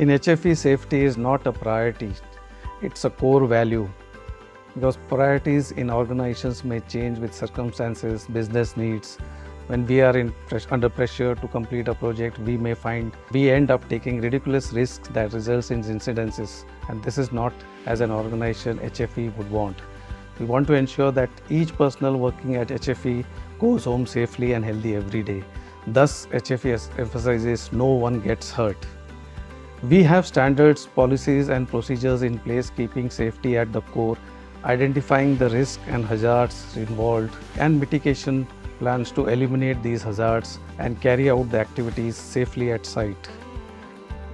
In HFE, safety is not a priority, it's a core value. Because priorities in organizations may change with circumstances, business needs. When we are under pressure to complete a project, we may find we end up taking ridiculous risks that results in incidences. And this is not as an organization HFE would want. We want to ensure that each personnel working at HFE goes home safely and healthy every day. Thus, HFE emphasizes no one gets hurt. We have standards, policies and procedures in place keeping safety at the core, identifying the risks and hazards involved, and mitigation plans to eliminate these hazards and carry out the activities safely at site.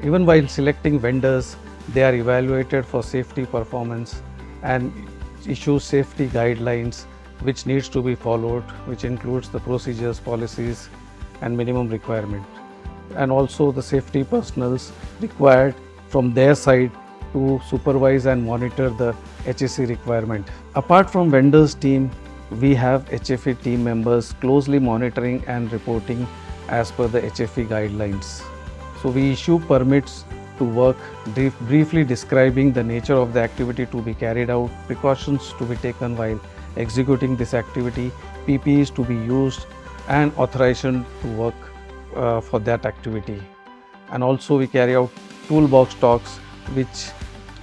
Even while selecting vendors, they are evaluated for safety performance and issue safety guidelines which needs to be followed, which includes the procedures, policies and minimum requirement, and also the safety personnel required from their side to supervise and monitor the HSE requirement. Apart from vendors team, we have HFE team members closely monitoring and reporting as per the HFE guidelines. So we issue permits to work, briefly describing the nature of the activity to be carried out, precautions to be taken while executing this activity, PPEs to be used and authorization to work for that activity. And also we carry out toolbox talks which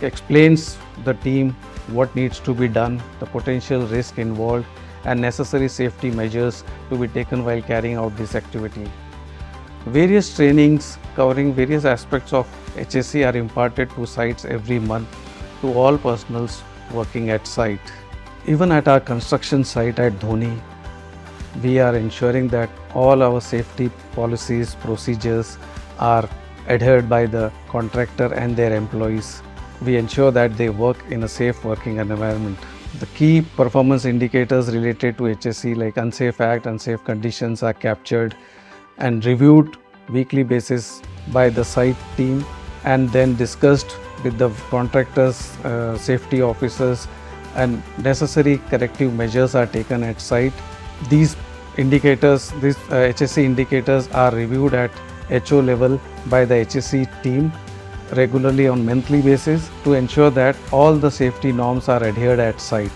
explains the team what needs to be done, the potential risk involved and necessary safety measures to be taken while carrying out this activity. Various trainings covering various aspects of HSE are imparted to sites every month to all personnel working at site. Even at our construction site at Dhoni, we are ensuring that all our safety policies, procedures are adhered by the contractor and their employees. We ensure that they work in a safe working environment. The key performance indicators related to HSE like unsafe act, unsafe conditions are captured and reviewed weekly basis by the site team and then discussed with the contractors, safety officers, and necessary corrective measures are taken at site. These indicators, these HSE indicators are reviewed at HO level by the HSE team regularly on monthly basis to ensure that all the safety norms are adhered at site.